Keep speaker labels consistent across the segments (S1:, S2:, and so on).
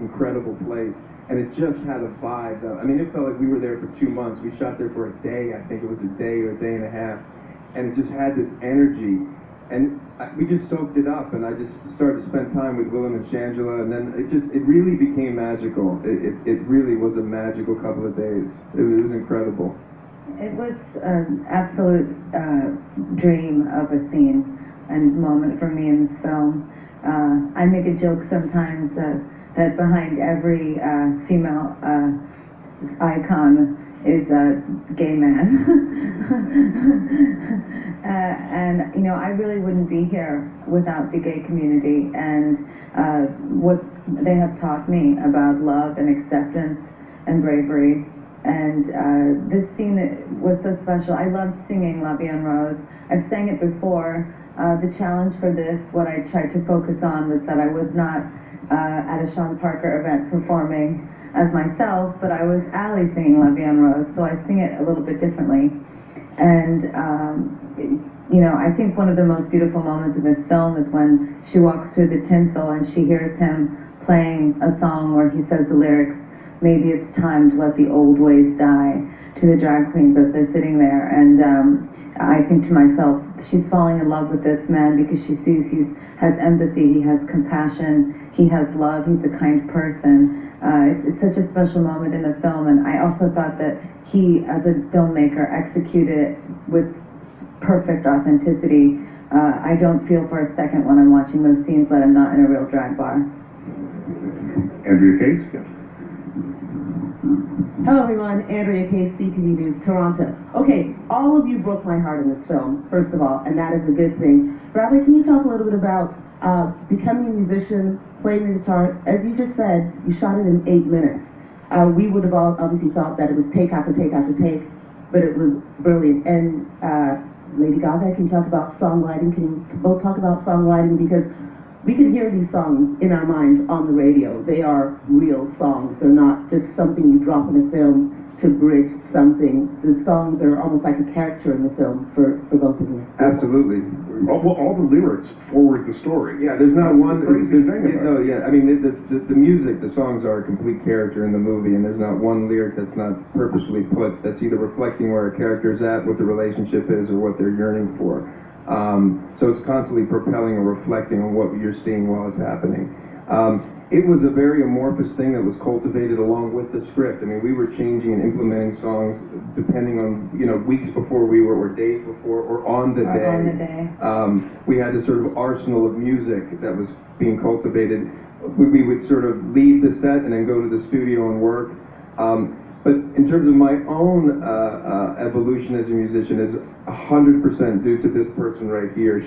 S1: incredible place, and it just had a vibe. I mean, it felt like we were there for 2 months. We shot there for a day. I think it was a day or a day and a half, and it just had this energy, and we just soaked it up. And I just started to spend time with Willem and Shangela, and then it really became magical. It really was a magical couple of days. It was incredible.
S2: It was an absolute dream of a scene and moment for me in this film. I make a joke sometimes that behind every female icon is a gay man. And, you know, I really wouldn't be here without the gay community and what they have taught me about love and acceptance and bravery. And this scene was so special. I loved singing La Vie en Rose. I've sang it before. The challenge for this, what I tried to focus on, was that I was not at a Sean Parker event performing as myself, but I was Allie singing La Vie en Rose, so I sing it a little bit differently. And, you know, I think one of the most beautiful moments in this film is when she walks through the tinsel and she hears him playing a song where he says the lyrics, "Maybe it's time to let the old ways die," to the drag queens as they're sitting there. And I think to myself, she's falling in love with this man because she sees he has empathy, he has compassion, he has love, he's a kind person. It's such a special moment in the film, and I also thought that he, as a filmmaker, executed it with perfect authenticity. I don't feel for a second when I'm watching those scenes that I'm not in a real drag bar.
S3: Andrea Case?
S4: Hello everyone, Andrea Case, CTV News, Toronto. Okay, all of you broke my heart in this film, first of all, and that is a good thing. Bradley, can you talk a little bit about becoming a musician, playing the guitar? As you just said, you shot it in 8 minutes. We would have all obviously thought that it was take after take after take, but it was brilliant. And Lady Gaga, can you talk about songwriting? Can you both talk about songwriting? Because we can hear these songs in our minds on the radio. They are real songs. They're not just something you drop in a film to bridge something. The songs are almost like a character in the film for both of you.
S1: Absolutely.
S3: All the lyrics forward the story.
S1: Yeah, there's not one.
S3: I
S1: mean, the music, the songs are a complete character in the movie, and there's not one lyric that's not purposely put that's either reflecting where a character's at, what the relationship is, or what they're yearning for. So it's constantly propelling or reflecting on what you're seeing while it's happening. It was a very amorphous thing that was cultivated along with the script. I mean, we were changing and implementing songs depending on, you know, weeks before we were, or days before, or on the day.
S2: On the day.
S1: We had this sort of arsenal of music that was being cultivated. We would sort of leave the set and then go to the studio and work. But in terms of my own evolution as a musician, is 100% due to this person right here.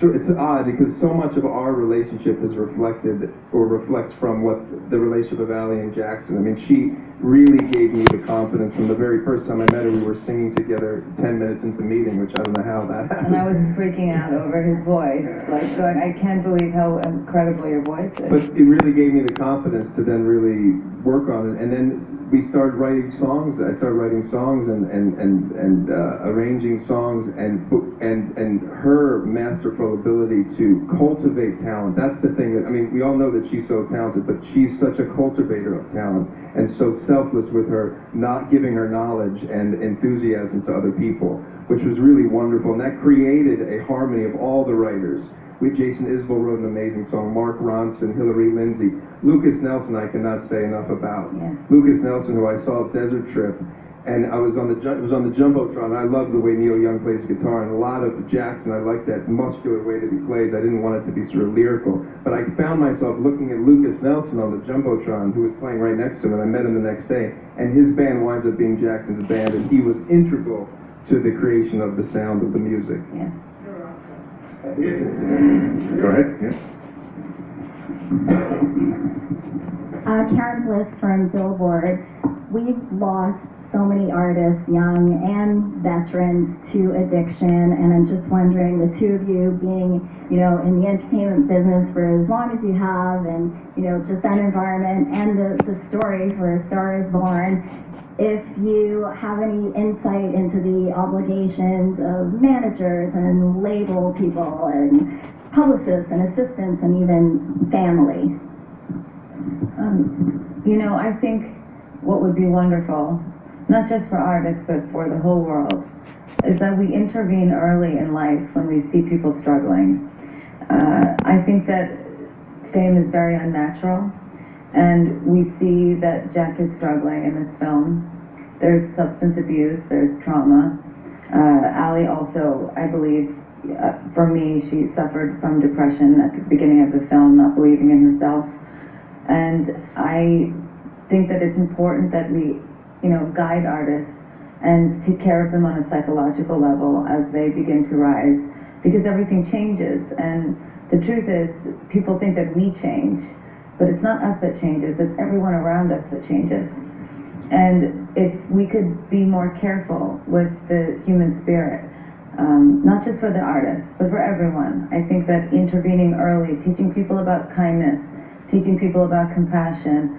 S1: It's odd because so much of our relationship is reflected or reflects from what the relationship of Allie and Jackson. I mean, she really gave me the confidence from the very first time I met her. We were singing together 10 minutes into meeting, which I don't know how that happened.
S2: And I was freaking out over his voice, like going, I can't believe how incredible your voice is.
S1: But it really gave me the confidence to then really work on it. And then we started writing songs. I started writing songs and arranging songs, and her masterful ability to cultivate talent. That's the thing that, I mean, we all know that she's so talented, but she's such a cultivator of talent, and so selfless with her, not giving her knowledge and enthusiasm to other people, which was really wonderful. And that created a harmony of all the writers. Jason Isbell wrote an amazing song, Mark Ronson, Hillary Lindsay. Lucas Nelson I cannot say enough about. Yeah. Lucas Nelson, who I saw at Desert Trip, and it was on the Jumbotron. I love the way Neil Young plays guitar, and a lot of Jackson, I like that muscular way that he plays. I didn't want it to be sort of lyrical, but I found myself looking at Lucas Nelson on the Jumbotron, who was playing right next to him, and I met him the next day, and his band winds up being Jackson's band, and he was integral to the creation of the sound of the music.
S2: Yeah.
S3: Go ahead. Yeah.
S5: Karen Bliss from Billboard. We've lost so many artists, young and veterans, to addiction, and I'm just wondering, the two of you being, you know, in the entertainment business for as long as you have, and, you know, just that environment and the story for A Star Is Born, if you have any insight into the obligations of managers and label people and publicists and assistants and even family.
S2: You know, I think what would be wonderful, not just for artists, but for the whole world, is that we intervene early in life when we see people struggling. I think that fame is very unnatural, and we see that Jack is struggling in this film. There's substance abuse, there's trauma. Ali also, I believe, for me, she suffered from depression at the beginning of the film, not believing in herself. And I think that it's important that we, guide artists and take care of them on a psychological level as they begin to rise, because everything changes. And the truth is, people think that we change, but it's not us that changes, it's everyone around us that changes. And if we could be more careful with the human spirit, not just for the artists, but for everyone, I think that intervening early, teaching people about kindness, teaching people about compassion,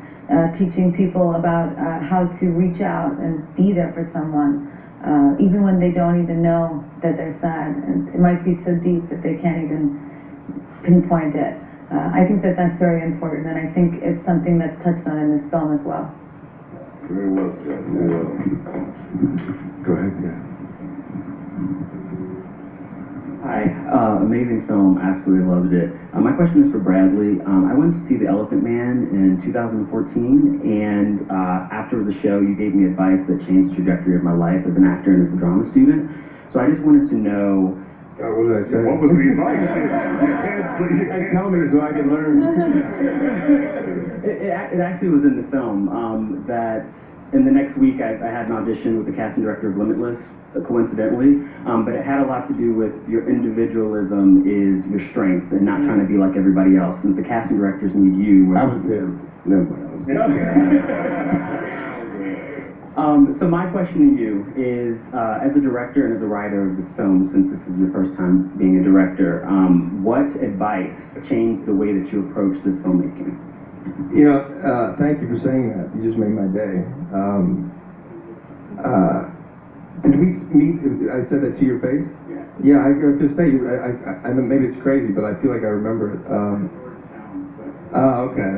S2: teaching people about how to reach out and be there for someone, even when they don't even know that they're sad, and it might be so deep that they can't even pinpoint it. I think that that's very important, and I think it's something that's touched on in this film as well.
S3: Very well said. Very well. Go ahead, yeah.
S6: Hi, amazing film, absolutely loved it. My question is for Bradley. I went to see The Elephant Man in 2014, and after the show you gave me advice that changed the trajectory of my life as an actor and as a drama student. So I just wanted to know...
S1: what did I say?
S3: What was the advice? You can't
S1: Tell me so I can learn.
S6: It actually was in the film that in the next week I had an audition with the casting director of Limitless, coincidentally, but it had a lot to do with your individualism is your strength and not trying to be like everybody else, and the casting directors need you.
S1: I was him. No,
S6: So my question to you is, as a director and as a writer of this film, since this is your first time being a director, what advice changed the way that you approach this filmmaking?
S1: Thank you for saying that. You just made my day. Did we meet? I said that to your face?
S6: Yeah.
S1: Yeah, I just say, I know maybe it's crazy, but I feel like I remember it. Okay.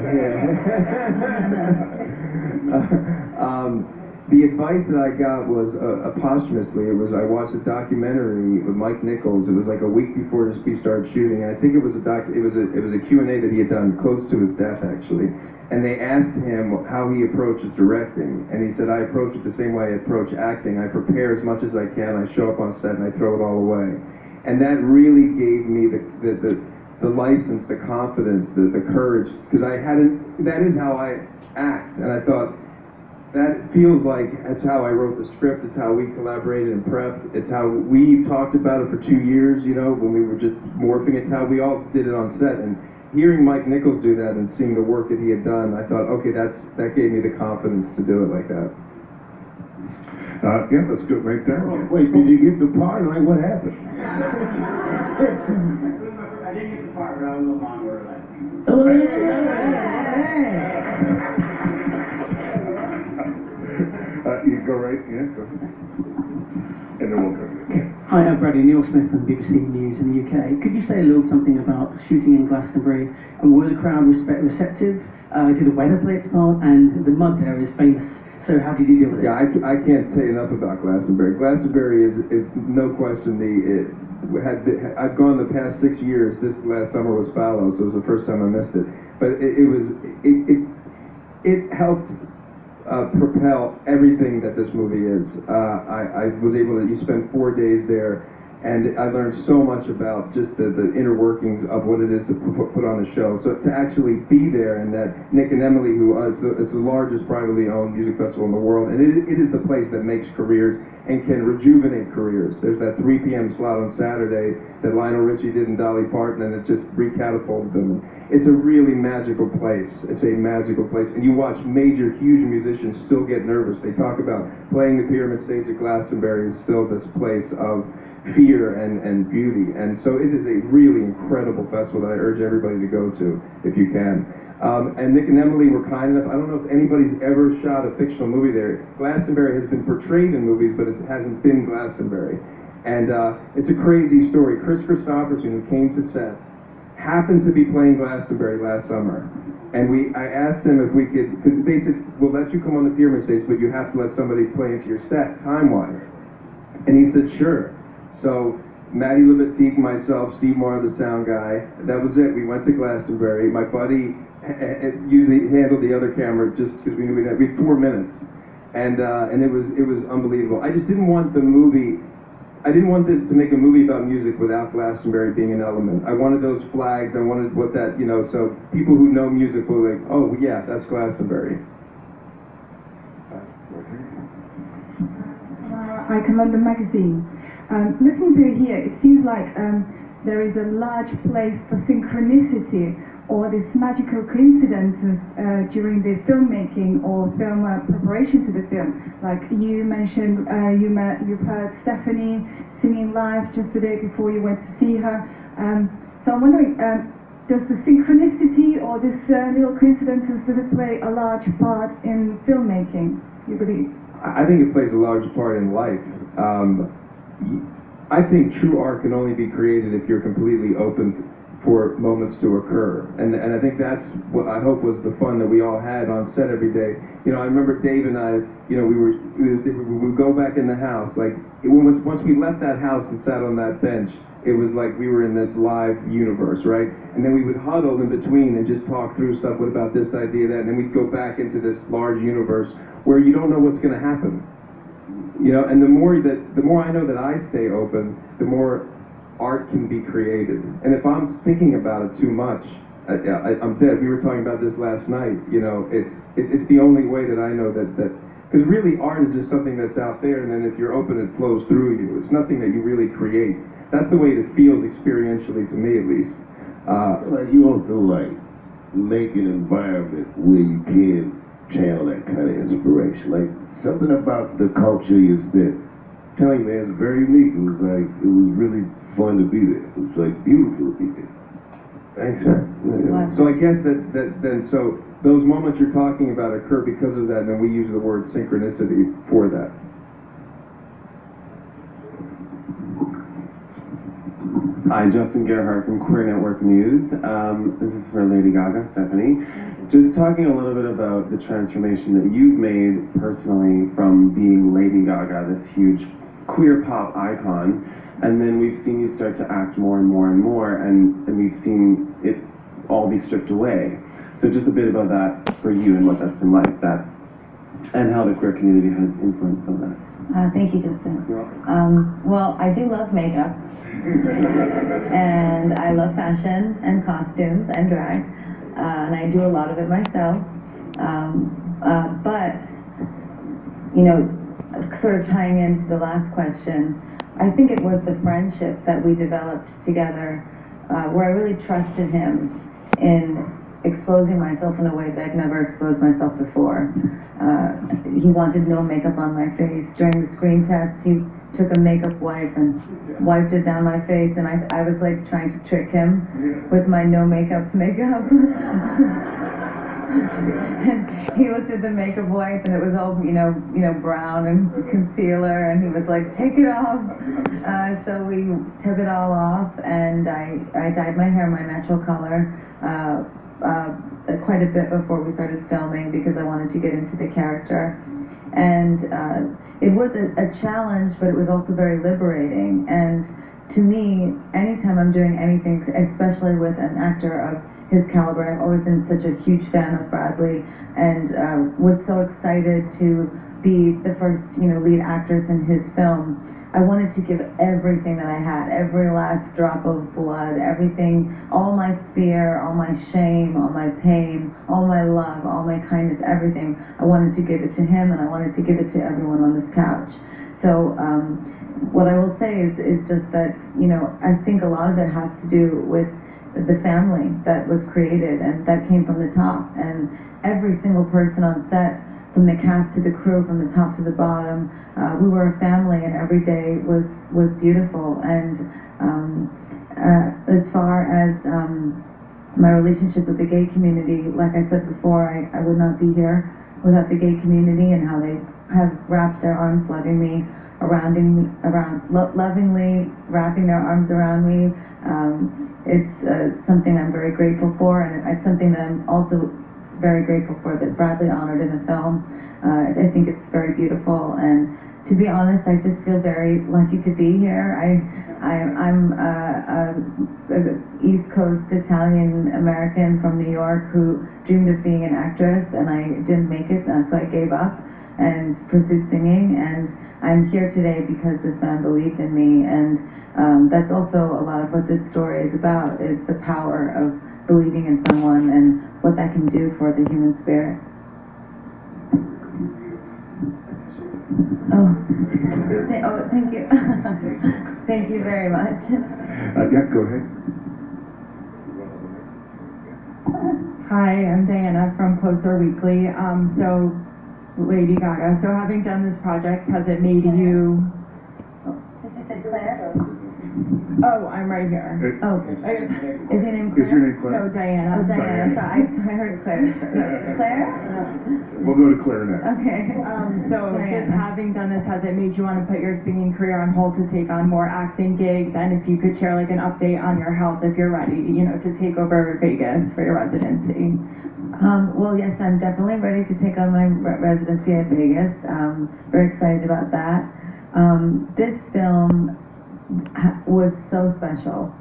S1: Yeah. The advice that I got was posthumously. It was, I watched a documentary with Mike Nichols. It was like a week before we started shooting, and I think it was a Q&A that he had done close to his death, actually. And they asked him how he approaches directing, and he said, I approach it the same way I approach acting. I prepare as much as I can. I show up on set and I throw it all away. And that really gave me the license, the confidence, the courage, because that is how I act. And I thought, that feels like that's how I wrote the script. It's how we collaborated and prepped. It's how we talked about it for 2 years, when we were just morphing. It's how we all did it on set. And hearing Mike Nichols do that and seeing the work that he had done, I thought, okay, that gave me the confidence to do it like that.
S3: Yeah, let's go right there.
S7: Oh, wait, did you get the part? Like, what happened?
S6: I didn't get the part, but I was a little longer or less.
S3: You go right, yeah, go ahead. And then we'll go to you.
S8: Hi, I'm Bradley Neil Smith from BBC News in the UK. Could you say a little something about shooting in Glastonbury? And were the crowd receptive? Did the weather play its part? And the mud there is famous. So how did you deal with it?
S1: Yeah, I can't say enough about Glastonbury. Glastonbury is no question, I've gone the past 6 years. This last summer was fallow, so it was the first time I missed it. But it helped propel everything that this movie is. I was able to spend 4 days there, and I learned so much about just the inner workings of what it is to put on a show. So to actually be there, and that Nick and Emily, it's the largest privately owned music festival in the world, and it is the place that makes careers and can rejuvenate careers. There's that 3 p.m. slot on Saturday that Lionel Richie did in Dolly Parton, and it just recatapulted them. It's a really magical place. It's a magical place. And you watch major, huge musicians still get nervous. They talk about playing the Pyramid Stage at Glastonbury is still this place of fear and beauty. And so it is a really incredible festival that I urge everybody to go to, if you can. And Nick and Emily were kind enough. I don't know if anybody's ever shot a fictional movie there. Glastonbury has been portrayed in movies, but it hasn't been Glastonbury. And it's a crazy story. Chris Christopherson, who came to set, happened to be playing Glastonbury last summer. And I asked them if we could, because they said, we'll let you come on the pyramid stage, but you have to let somebody play into your set, time-wise. And he said, sure. So Maddie Levitique, myself, Steve Moore, the sound guy, that was it. We went to Glastonbury. My buddy usually handled the other camera just because we knew we had 4 minutes. And it was unbelievable. I just didn't want the movie, I didn't want this to make a movie about music without Glastonbury being an element. I wanted those flags, I wanted what that, you know, so people who know music will like, oh yeah, that's Glastonbury.
S9: I command the magazine. Listening to you here, it seems like there is a large place for synchronicity or these magical coincidences during the filmmaking or film preparation to the film. Like you mentioned, you've heard Stephanie singing live just the day before you went to see her. So I'm wondering, does the synchronicity or this little coincidences, does it play a large part in filmmaking, you believe?
S1: I think it plays a large part in life. I think true art can only be created if you're completely open for moments to occur. And I think that's what I hope was the fun that we all had on set every day. You know, I remember Dave and I, you know, we would go back in the house, like, once we left that house and sat on that bench, it was like we were in this live universe, right? And then we would huddle in between and just talk through stuff, what about this idea, that, and then we'd go back into this large universe where you don't know what's gonna happen. You know, and the more I know that I stay open, the more art can be created. And if I'm thinking about it too much, I'm dead. We were talking about this last night. You know, it's the only way that I know that because really art is just something that's out there, and then if you're open, it flows through you. It's nothing that you really create. That's the way it feels experientially to me, at least.
S7: Like you also like make an environment where you can channel that kind of inspiration. Like something about the culture you said. Telling you, man, it's very unique. It was really fun to be there. It was like beautiful to be there.
S1: Thanks, man.
S2: Wow.
S1: So I guess so those moments you're talking about occur because of that, and then we use the word synchronicity for that.
S10: Hi, Justin Gerhardt from Queer Network News. This is for Lady Gaga, Stephanie. Just talking a little bit about the transformation that you've made personally from being Lady Gaga, this huge queer pop icon, and then we've seen you start to act more and more and more, and we've seen it all be stripped away. So just a bit about that for you and what that's been like, that, and how the queer community has influenced some of that.
S2: Thank you, Justin.
S10: You're welcome.
S2: Well, I do love makeup, and I love fashion and costumes and drag, and I do a lot of it myself. But, you know, sort of tying into the last question, I think it was the friendship that we developed together where I really trusted him in exposing myself in a way that I've never exposed myself before. He wanted no makeup on my face. During the screen test, he took a makeup wipe and wiped it down my face, and I was like trying to trick him with my no makeup. And he looked at the makeup wipe, and it was all, you know, brown and concealer, and he was like, take it off. So we took it all off, and I dyed my hair my natural color quite a bit before we started filming because I wanted to get into the character. And it was a challenge, but it was also very liberating. And to me, anytime I'm doing anything, especially with an actor of his caliber, I've always been such a huge fan of Bradley, and was so excited to be the first, lead actress in his film. I wanted to give everything that I had, every last drop of blood, everything, all my fear, all my shame, all my pain, all my love, all my kindness, everything. I wanted to give it to him, and I wanted to give it to everyone on this couch. So what I will say is just that, I think a lot of it has to do with the family that was created, and that came from the top. And every single person on set, from the cast to the crew, from the top to the bottom, we were a family, and every day was beautiful. And as far as my relationship with the gay community, like I said before, I would not be here without the gay community and how they have wrapped their arms loving me lovingly wrapping their arms around me. It's something I'm very grateful for, and it's something that I'm also very grateful for that Bradley honored in the film. I think it's very beautiful, and to be honest, I just feel very lucky to be here. I'm a East Coast Italian American from New York who dreamed of being an actress, and I didn't make it, so I gave up and pursued singing, and I'm here today because this man believed in me, and that's also a lot of what this story is about, is the power of believing in someone and what that can do for the human spirit. Thank you. Thank you very much.
S3: Yeah, go ahead.
S11: Hi, I'm Diana from Closer Weekly. So, Lady Gaga, so having done this project, has it made you...
S2: Did you say Claire?
S11: Oh, I'm right here.
S2: Oh, is your name Claire?
S3: Is your name Claire?
S11: No, Diana.
S2: Oh, Diana. So I heard Claire. No, Claire?
S3: We'll go to Claire next.
S2: Okay.
S11: So just having done this, has it made you want to put your singing career on hold to take on more acting gigs? And if you could share like an update on your health, if you're ready, to take over Vegas for your residency.
S2: Well, yes, I'm definitely ready to take on my residency at Vegas. Very excited about that. This film was so special.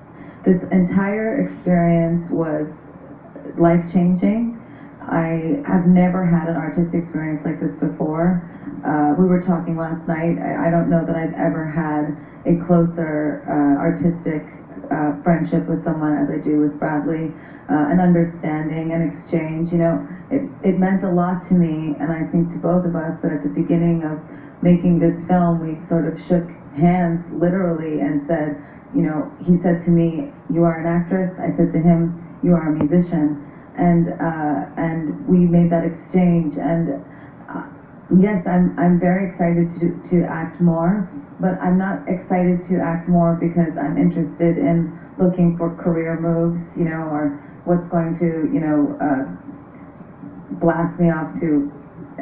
S2: This entire experience was life-changing. I have never had an artistic experience like this before. We were talking last night. I don't know that I've ever had a closer artistic friendship with someone as I do with Bradley. An understanding, an exchange. It meant a lot to me, and I think to both of us, that at the beginning of making this film, we sort of shook hands literally and said, he said to me, "You are an actress." I said to him, "You are a musician." And we made that exchange. And yes, I'm very excited to act more, but I'm not excited to act more because I'm interested in looking for career moves, or what's going to, blast me off to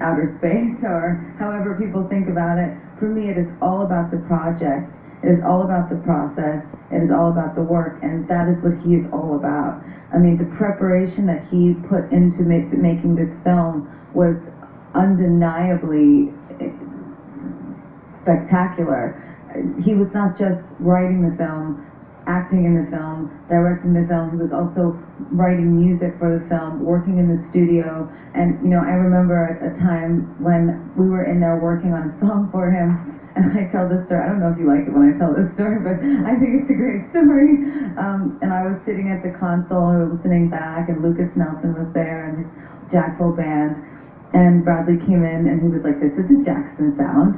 S2: outer space, or however people think about it. For me, it is all about the project. It is all about the process. It is all about the work, and that is what he is all about. I mean, the preparation that he put into making this film was undeniably spectacular. He was not just writing the film, acting in the film, directing the film. He was also writing music for the film, working in the studio. And I remember a time when we were in there working on a song for him, and I tell this story. I don't know if you like it when I tell this story, but I think it's a great story. And I was sitting at the console listening back, and Lucas Nelson was there and his Jack's whole band. And Bradley came in and he was like, "This isn't Jackson's sound.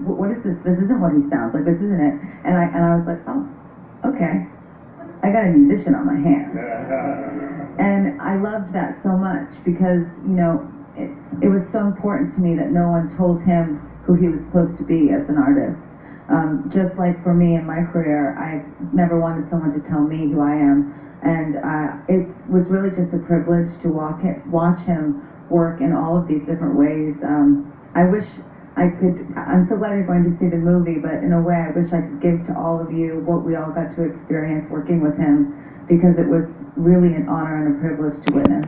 S2: What is this? This isn't what he sounds like. This isn't it." And I was like, "Oh, okay. I got a musician on my hands." And I loved that so much because, it was so important to me that no one told him who he was supposed to be as an artist. Just like for me in my career, I've never wanted someone to tell me who I am. And it was really just a privilege to watch him work in all of these different ways. I wish I could, I'm so glad you're going to see the movie, but in a way I wish I could give to all of you what we all got to experience working with him, because it was really an honor and a privilege to witness.